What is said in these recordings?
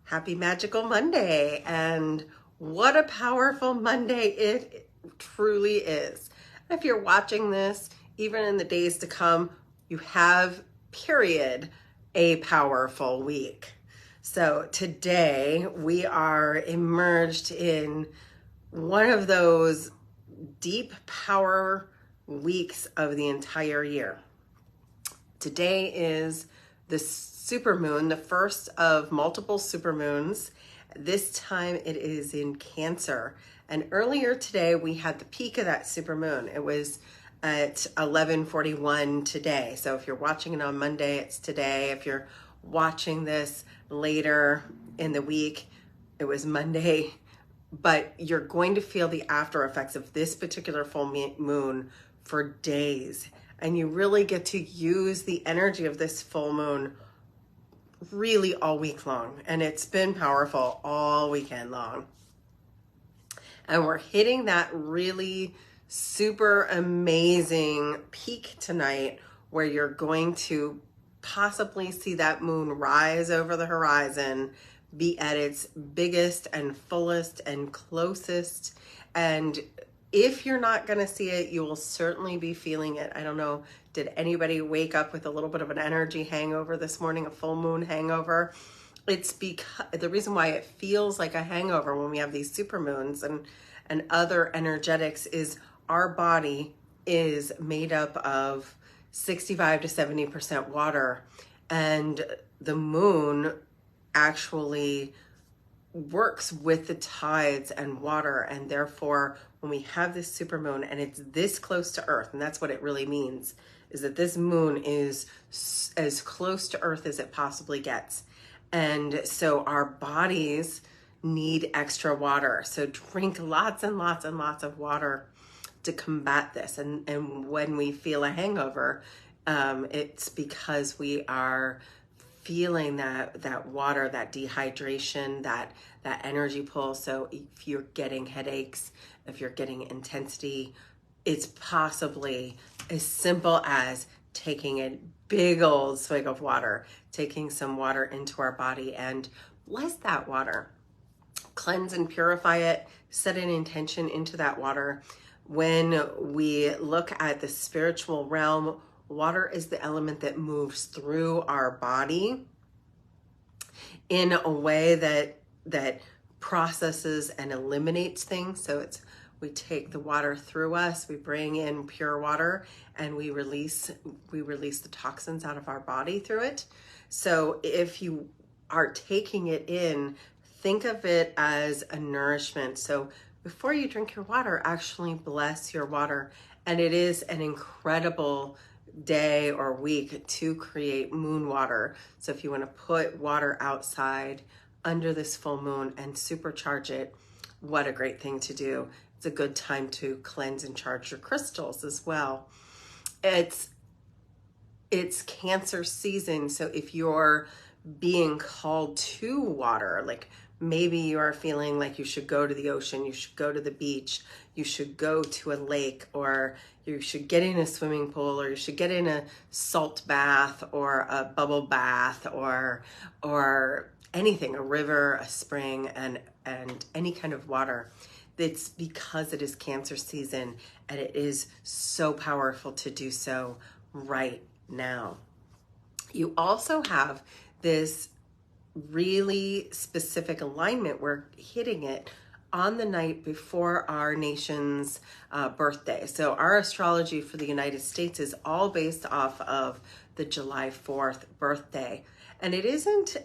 Happy Magical Monday, and what a powerful Monday it truly is. If you're watching this, even in the days to come, you have, period, a powerful week. So today we are immersed in one of those deep power weeks of the entire year. Today is the supermoon, the first of multiple supermoons. This time it is in Cancer. And earlier today we had the peak of that supermoon. It was at 11:41 today. So if you're watching it on Monday, it's today. If you're watching this later in the week, it was Monday. But you're going to feel the after effects of this particular full moon for days. And you really get to use the energy of this full moon really all week long. And it's been powerful all weekend long. And we're hitting that really super amazing peak tonight where you're going to possibly see that moon rise over the horizon, be at its biggest and fullest and closest. And if you're not going to see it, you will certainly be feeling it. I don't know, did anybody wake up with a little bit of an energy hangover this morning, a full moon hangover? It's because the reason why it feels like a hangover when we have these supermoons and other energetics is our body is made up of 65 to 70% water, and the moon actually works with the tides and water, and therefore when we have this supermoon and it's this close to Earth, and that's what it really means, is that this moon is as close to Earth as it possibly gets. And so our bodies need extra water. So drink lots and lots and lots of water to combat this. And when we feel a hangover, it's because we are feeling that water, that dehydration, that energy pull. So if you're getting headaches, if you're getting intensity, it's possibly as simple as taking a big old swig of water, taking some water into our body, and bless that water. Cleanse and purify it, set an intention into that water. When we look at the spiritual realm, water is the element that moves through our body in a way that processes and eliminates things. So we take the water through us, we bring in pure water, and we release the toxins out of our body through it. So if you are taking it in, think of it as a nourishment. So before you drink your water, actually bless your water. And it is an incredible day or week to create moon water. So if you want to put water outside under this full moon and supercharge it, what a great thing to do. It's a good time to cleanse and charge your crystals as well. It's Cancer season. So if you're being called to water, like maybe you are feeling like you should go to the ocean, you should go to the beach, you should go to a lake, or you should get in a swimming pool, or you should get in a salt bath or a bubble bath or anything, a river, a spring, and any kind of water. It's because it is Cancer season, and it is so powerful to do so right now. You also have this really specific alignment. We're hitting it on the night before our nation's birthday. So our astrology for the United States is all based off of the July 4th birthday. And it isn't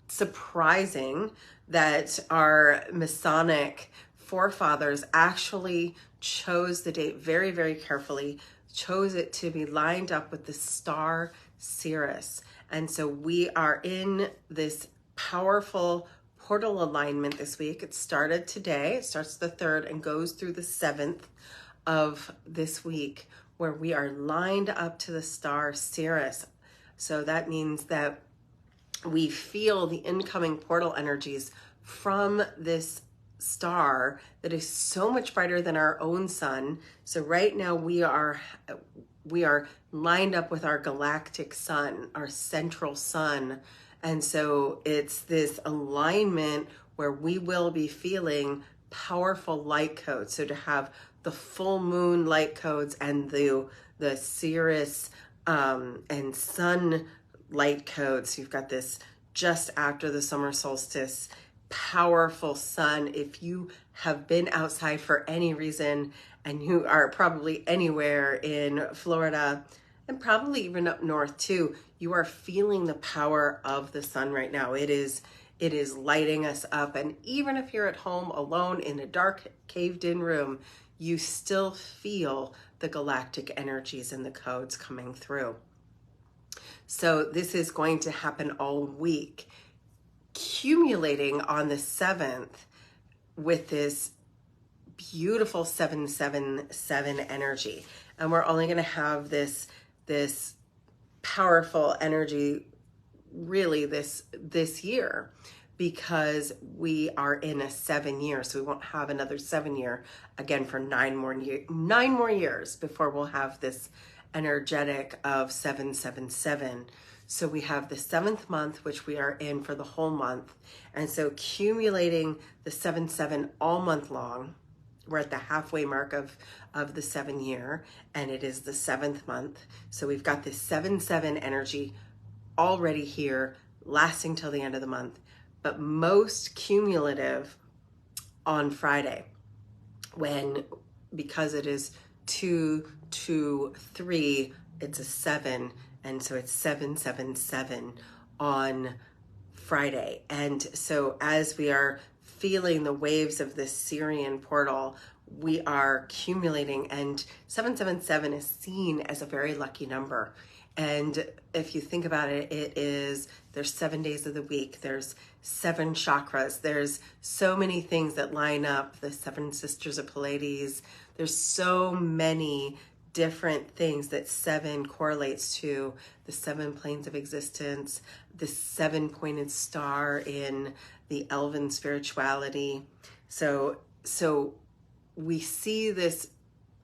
surprising that our Masonic forefathers actually chose the date very, very carefully, chose it to be lined up with the star Sirius. And so we are in this powerful portal alignment this week. It started today. It starts the 3rd and goes through the 7th of this week, where we are lined up to the star Sirius. So that means that we feel the incoming portal energies from this star that is so much brighter than our own sun. So right now we are lined up with our galactic sun, our central sun, And so it's this alignment where we will be feeling powerful light codes. So to have the full moon light codes and the Sirius and sun light codes, you've got this just after the summer solstice, powerful sun. If you have been outside for any reason, and you are probably anywhere in Florida and probably even up north too, you are feeling the power of the sun right now. It is lighting us up. And even if you're at home alone in a dark caved in room, you still feel the galactic energies and the codes coming through. So this is going to happen all week, accumulating on the 7th with this beautiful 777 energy. And we're only going to have this powerful energy really this year, because we are in a 7 year. So we won't have another 7 year again for 9 more years before we'll have this energetic of 777. So we have the 7th month, which we are in for the whole month. And so accumulating the 7-7 all month long, we're at the halfway mark of the 7 year, and it is the 7th month. So we've got this 7-7 energy already here, lasting till the end of the month, but most cumulative on Friday, because it is 2, 2, 3, it's a 7, and so it's 777 on Friday. And so as we are feeling the waves of this Sirian portal, we are accumulating, and 777 is seen as a very lucky number. And if you think about it, there's 7 days of the week, there's 7 chakras, there's so many things that line up, the 7 sisters of Pleiades, there's so many different things that 7 correlates to, the 7 planes of existence, the 7-pointed star in the elven spirituality. So we see this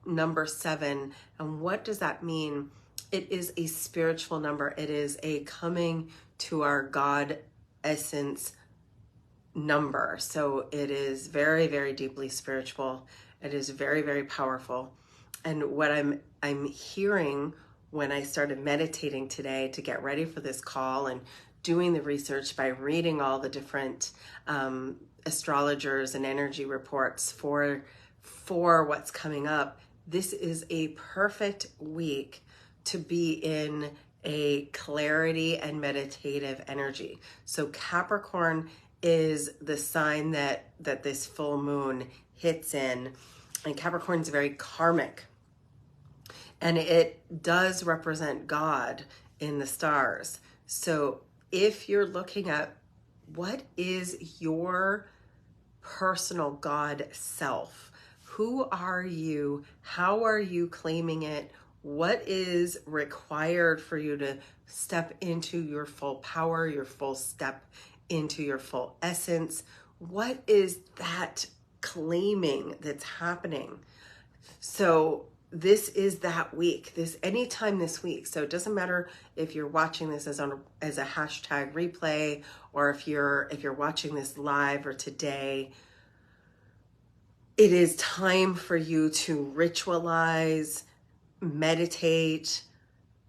number 7, and what does that mean? It is a spiritual number. It is a coming to our God essence number. So it is very, very deeply spiritual. It is very, very powerful. And what I'm hearing when I started meditating today to get ready for this call and doing the research by reading all the different astrologers and energy reports for what's coming up, this is a perfect week to be in a clarity and meditative energy. So Capricorn is the sign that this full moon hits in, and Capricorn is very karmic, and it does represent God in the stars. So if you're looking at what is your personal God self, who are you? How are you claiming it? What is required for you to step into your full power, your full step into your full essence? What is that claiming that's happening? So this is that week, anytime this week. So it doesn't matter if you're watching this as a hashtag replay, or if you're watching this live or today. It is time for you to ritualize, meditate.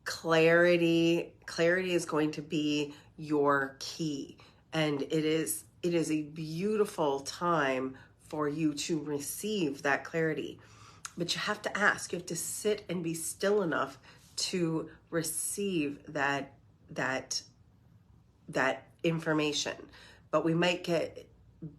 Clarity is going to be your key, and it is a beautiful time for you to receive that clarity. But you have to ask, you have to sit and be still enough to receive that information. But we might get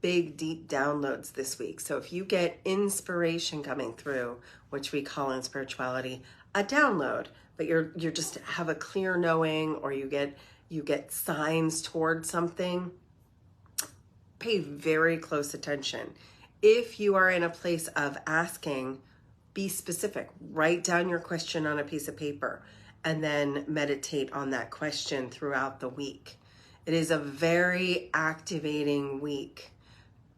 big, deep downloads this week. So if you get inspiration coming through, which we call in spirituality a download, but you're just have a clear knowing, or you get signs towards something, pay very close attention. If you are in a place of asking, be specific. Write down your question on a piece of paper and then meditate on that question throughout the week. It is a very activating week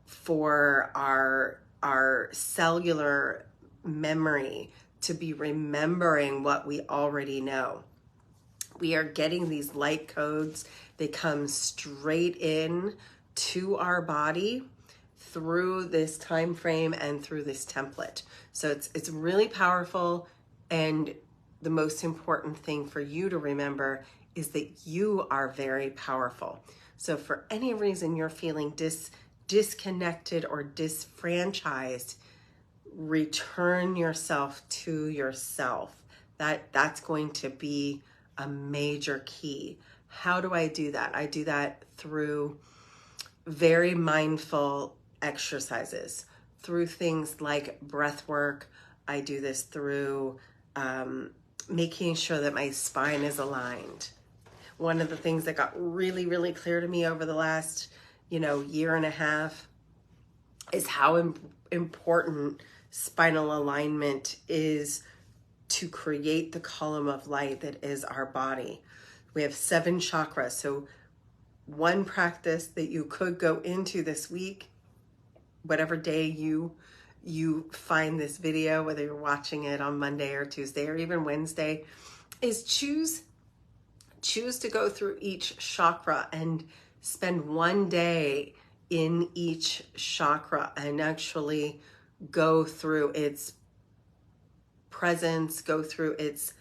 for our cellular memory to be remembering what we already know. We are getting these light codes. They come straight in to our body through this time frame and through this template. So it's really powerful, and the most important thing for you to remember is that you are very powerful. So for any reason you're feeling disconnected or disfranchised, return yourself to yourself. That's going to be a major key. How do I do that? I do that through very mindful exercises, through things like breath work. I do this through making sure that my spine is aligned. One of the things that got really, really clear to me over the last, year and a half is how important spinal alignment is to create the column of light that is our body. We have 7 chakras. So one practice that you could go into this week, whatever day you find this video, whether you're watching it on Monday or Tuesday or even Wednesday, is choose to go through each chakra and spend one day in each chakra and actually go through its presence, go through its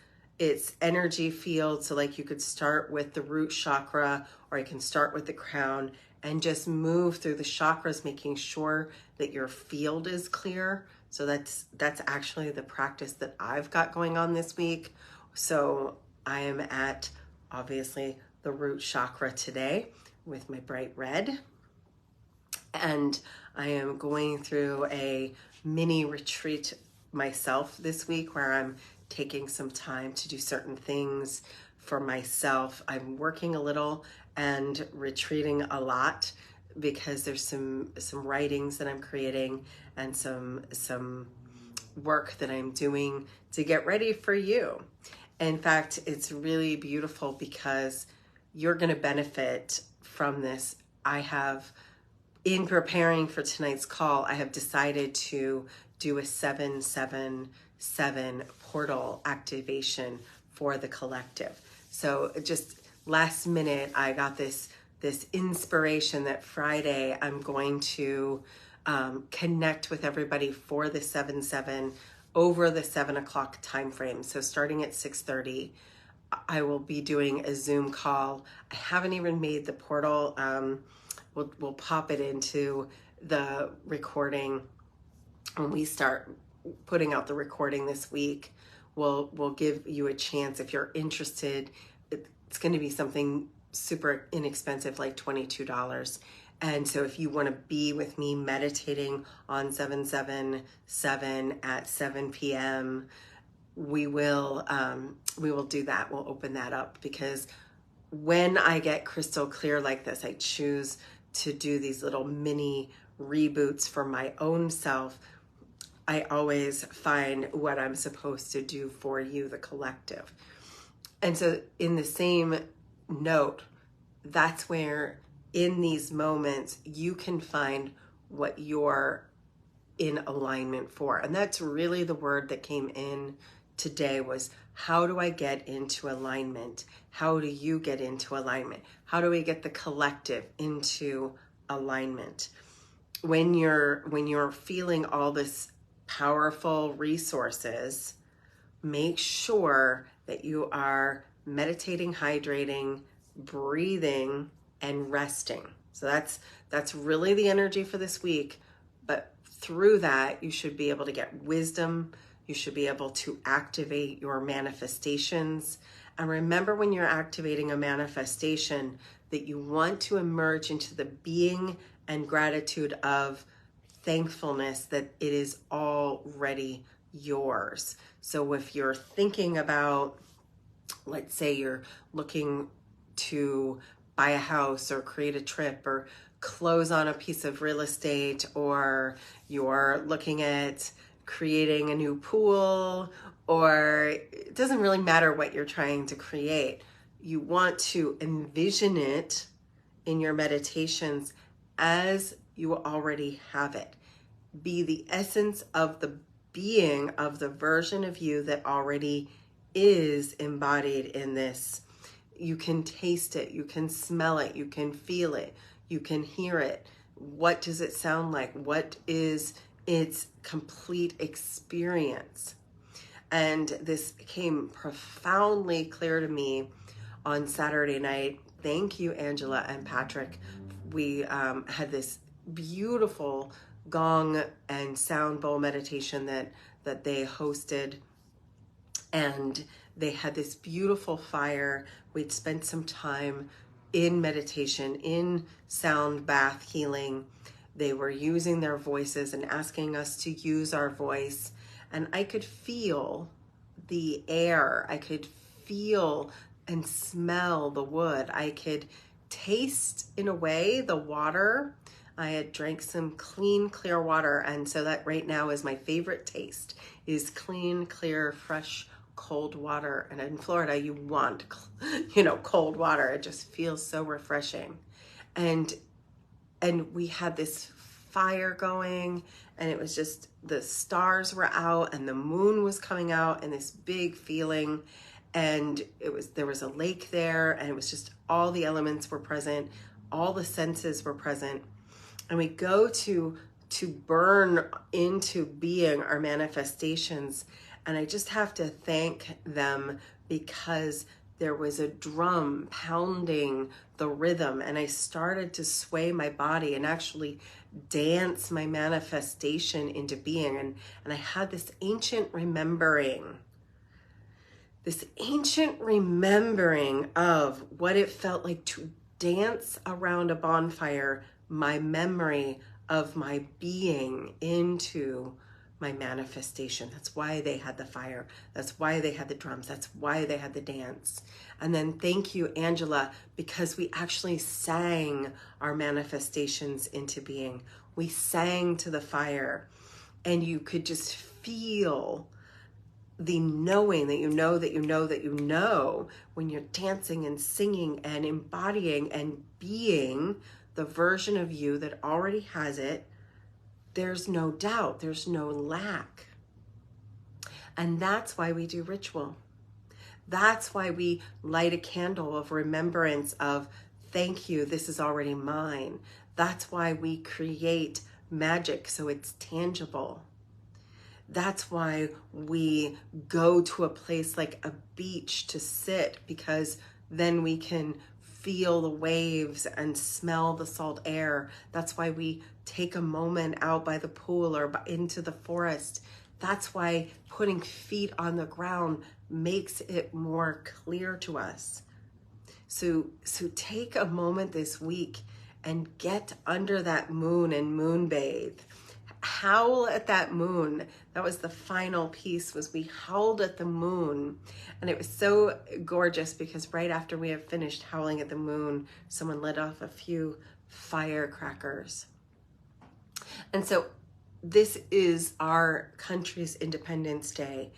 energy field. So like you could start with the root chakra, or you can start with the crown and just move through the chakras, making sure that your field is clear. So that's actually the practice that I've got going on this week. So I am at, obviously, the root chakra today with my bright red. And I am going through a mini retreat myself this week where I'm taking some time to do certain things for myself. I'm working a little and retreating a lot because there's some writings that I'm creating and some work that I'm doing to get ready for you. In fact, it's really beautiful because you're going to benefit from this. In preparing for tonight's call, I have decided to do a 777 portal activation for the collective. So just last minute, I got this inspiration that Friday I'm going to connect with everybody for the 7/7 over the 7 o'clock time frame. So starting at 6:30, I will be doing a Zoom call. I haven't even made the portal. We'll pop it into the recording when we start putting out the recording this week. We'll give you a chance if you're interested. It's going to be something super inexpensive, like $22. And so if you want to be with me meditating on 7/7/7 at 7 p.m., we will do that. We'll open that up, because when I get crystal clear like this, I choose to do these little mini reboots for my own self. I always find what I'm supposed to do for you, the collective. And so in the same note, that's where in these moments you can find what you're in alignment for. And that's really the word that came in today, was how do I get into alignment? How do you get into alignment? How do we get the collective into alignment? When you're feeling all this powerful resources, make sure that you are meditating, hydrating, breathing, and resting. So that's really the energy for this week. But through that, you should be able to get wisdom. You should be able to activate your manifestations. And remember, when you're activating a manifestation, that you want to emerge into the being and gratitude of thankfulness that it is already yours. So if you're thinking about, let's say you're looking to buy a house or create a trip or close on a piece of real estate, or you're looking at creating a new pool, or it doesn't really matter what you're trying to create, you want to envision it in your meditations as you already have it. Be the essence of the being of the version of you that already is embodied in this you can taste it, you can smell it, you can feel it, you can hear it. What does it sound like? What is its complete experience? And this came profoundly clear to me on Saturday night. Thank you, Angela and Patrick. We had this beautiful gong and sound bowl meditation that they hosted, and they had this beautiful fire. We'd spent some time in meditation, in sound bath healing. They were using their voices and asking us to use our voice. And I could feel the air. I could feel and smell the wood. I could taste, in a way, the water. I had drank some clean, clear water. And so that right now is my favorite taste, is clean, clear, fresh, cold water. And in Florida, you want, cold water. It just feels so refreshing. And we had this fire going, and it was just, the stars were out and the moon was coming out, and this big feeling. And there was a lake there, and it was just all the elements were present, all the senses were present. And we go to burn into being our manifestations. And I just have to thank them, because there was a drum pounding the rhythm, and I started to sway my body and actually dance my manifestation into being. And I had this ancient remembering of what it felt like to dance around a bonfire, my memory of my being into my manifestation. That's why they had the fire. That's why they had the drums. That's why they had the dance. And then thank you, Angela, because we actually sang our manifestations into being. We sang to the fire, and you could just feel the knowing that you know that you know that you know when you're dancing and singing and embodying and being the version of you that already has it. There's no doubt, there's no lack. And that's why we do ritual. That's why we light a candle of remembrance of, thank you, this is already mine. That's why we create magic so it's tangible. That's why we go to a place like a beach to sit, because then we can feel the waves and smell the salt air. That's why we take a moment out by the pool or into the forest. That's why putting feet on the ground makes it more clear to us. So take a moment this week and get under that moon and moon bathe. Howl at that moon. That was the final piece, was we howled at the moon. And it was so gorgeous, because right after we had finished howling at the moon, someone lit off a few firecrackers. And so this is our country's Independence Day.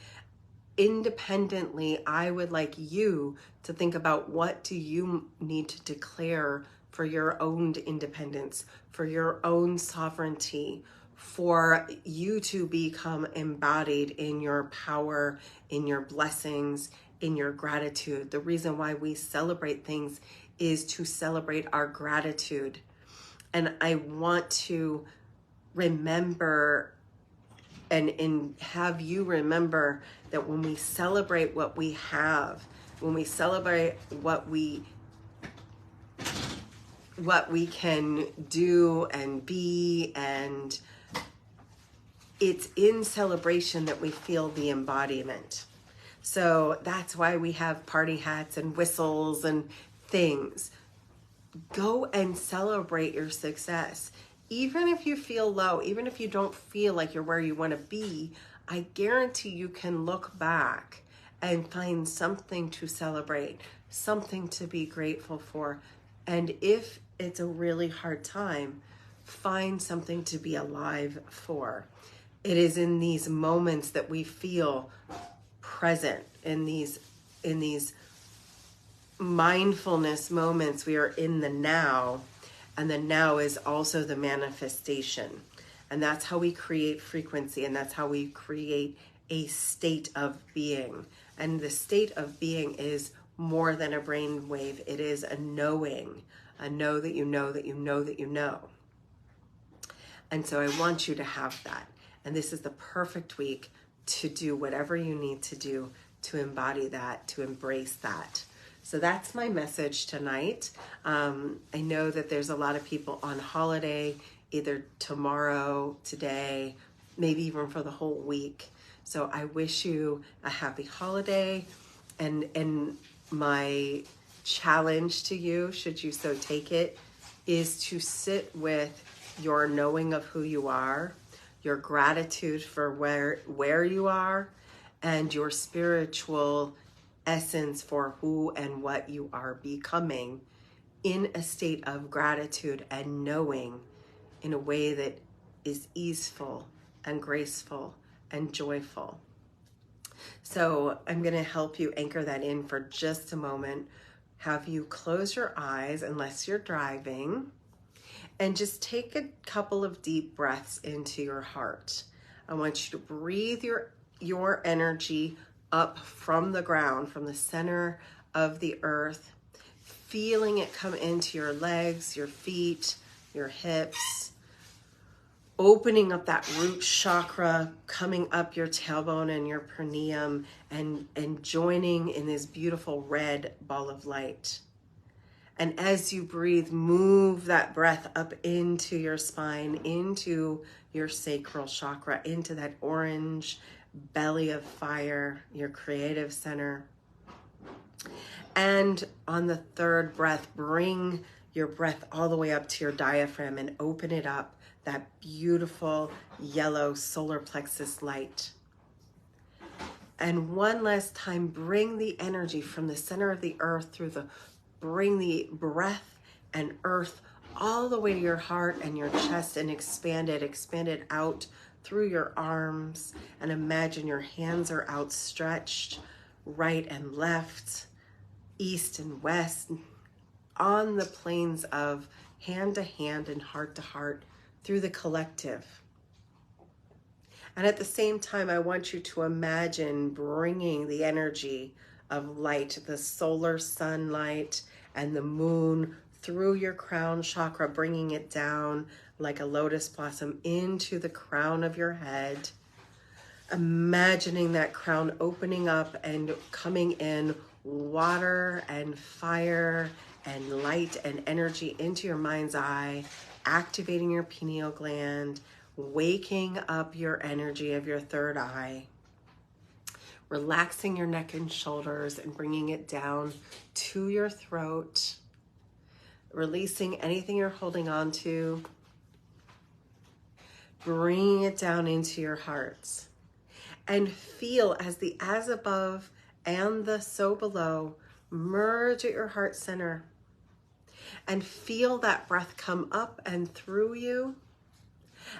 Independently, I would like you to think about, what do you need to declare for your own independence, for your own sovereignty, for you to become embodied in your power, in your blessings, in your gratitude. The reason why we celebrate things is to celebrate our gratitude. And I want to remember and have you remember that when we celebrate what we have, when we celebrate what we can do and be, and it's in celebration that we feel the embodiment. So that's why we have party hats and whistles and things. Go and celebrate your success. Even if you feel low, even if you don't feel like you're where you want to be, I guarantee you can look back and find something to celebrate, something to be grateful for. And if it's a really hard time, find something to be alive for. It is in these moments that we feel present, in these mindfulness moments. We are in the now, and the now is also the manifestation. And that's how we create frequency, and that's how we create a state of being. And the state of being is more than a brain wave. It is a knowing, a know that you know that you know that you know. And so I want you to have that. And this is the perfect week to do whatever you need to do to embody that, to embrace that. So that's my message tonight. I know that there's a lot of people on holiday, either tomorrow, today, maybe even for the whole week. So I wish you a happy holiday. And my challenge to you, should you so take it, is to sit with your knowing of who you are, your gratitude for where you are, and your spiritual essence for who and what you are becoming in a state of gratitude and knowing in a way that is easeful and graceful and joyful. So I'm going to help you anchor that in for just a moment. Have you close your eyes unless you're driving, and just take a couple of deep breaths into your heart. I want you to breathe your energy up from the ground, from the center of the earth, feeling it come into your legs, your feet, your hips, opening up that root chakra, coming up your tailbone and your perineum, and joining in this beautiful red ball of light. And as you breathe, move that breath up into your spine, into your sacral chakra, into that orange belly of fire, your creative center. And on the third breath, bring your breath all the way up to your diaphragm and open it up, that beautiful yellow solar plexus light. And one last time, bring the energy from the center of the earth bring the breath and earth all the way to your heart and your chest, and expand it out through your arms. And imagine your hands are outstretched, right and left, east and west, on the planes of hand to hand and heart to heart through the collective. And at the same time, I want you to imagine bringing the energy of light, the solar sunlight and the moon through your crown chakra, bringing it down like a lotus blossom into the crown of your head. Imagining that crown opening up and coming in water and fire and light and energy into your mind's eye, activating your pineal gland, waking up your energy of your third eye, relaxing your neck and shoulders and bringing it down to your throat, releasing anything you're holding on to, bringing it down into your heart. And feel as the as above and the so below merge at your heart center. And feel that breath come up and through you.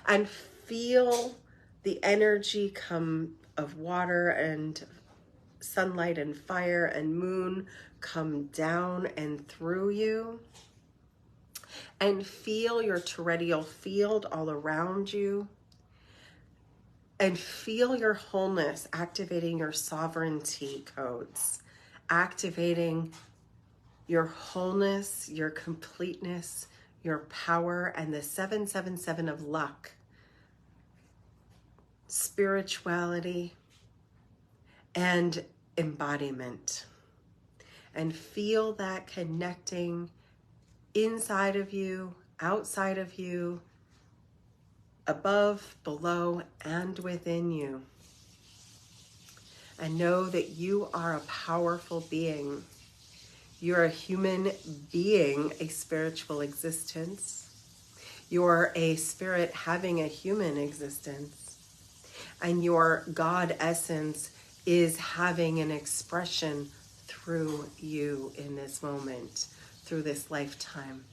And feel the energy come of water and sunlight and fire and moon come down and through you. And feel your terrestrial field all around you. And feel your wholeness, activating your sovereignty codes, activating your wholeness, your completeness, your power, and the 777 of luck, spirituality, and embodiment. And feel that connecting inside of you, outside of you, above, below, and within you. And know that you are a powerful being. You're a human being, a spiritual existence. You're a spirit having a human existence. And your God essence is having an expression through you in this moment, through this lifetime.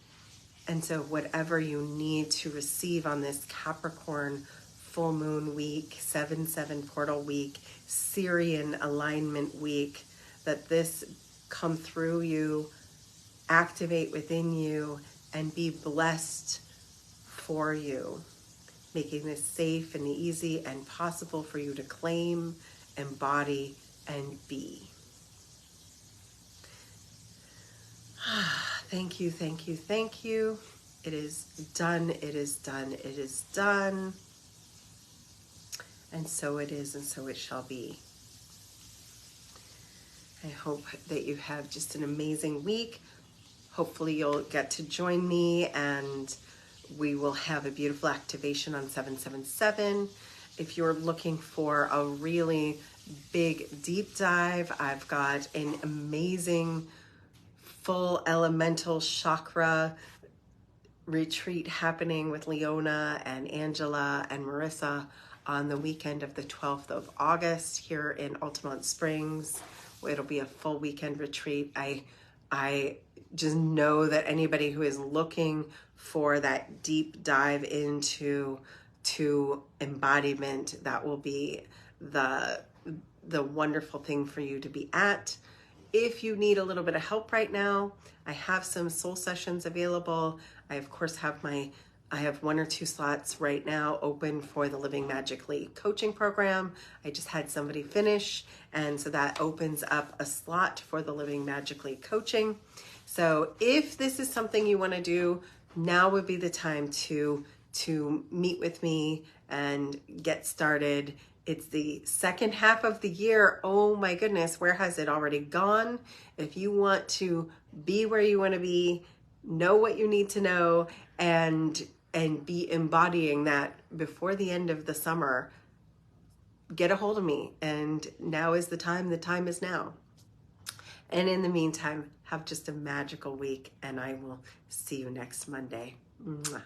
And so whatever you need to receive on this Capricorn full moon week, 7/7 portal week, Sirian alignment week, that this come through you, activate within you, and be blessed for you, making this safe and easy and possible for you to claim, embody, and be. Thank you, thank you, thank you. It is done, it is done, it is done. And so it is, and so it shall be. I hope that you have just an amazing week. Hopefully you'll get to join me and we will have a beautiful activation on 777. If you're looking for a really big deep dive, I've got an amazing full elemental chakra retreat happening with Leona and Angela and Marissa on the weekend of the 12th of August here in Altamont Springs. It'll be a full weekend retreat. I just know that anybody who is looking for that deep dive into embodiment, that will be the wonderful thing for you to be at. If you need a little bit of help right now, I have some soul sessions available. I of course have I have 1 or 2 slots right now open for the Living Magically coaching program. I just had somebody finish, and so that opens up a slot for the Living Magically coaching. So if this is something you want to do, now would be the time to meet with me and get started. It's the second half of the year. Oh my goodness, where has it already gone? If you want to be where you want to be, know what you need to know, and be embodying that before the end of the summer, get a hold of me. And now is the time is now. And in the meantime, have just a magical week, and I will see you next Monday. Mwah.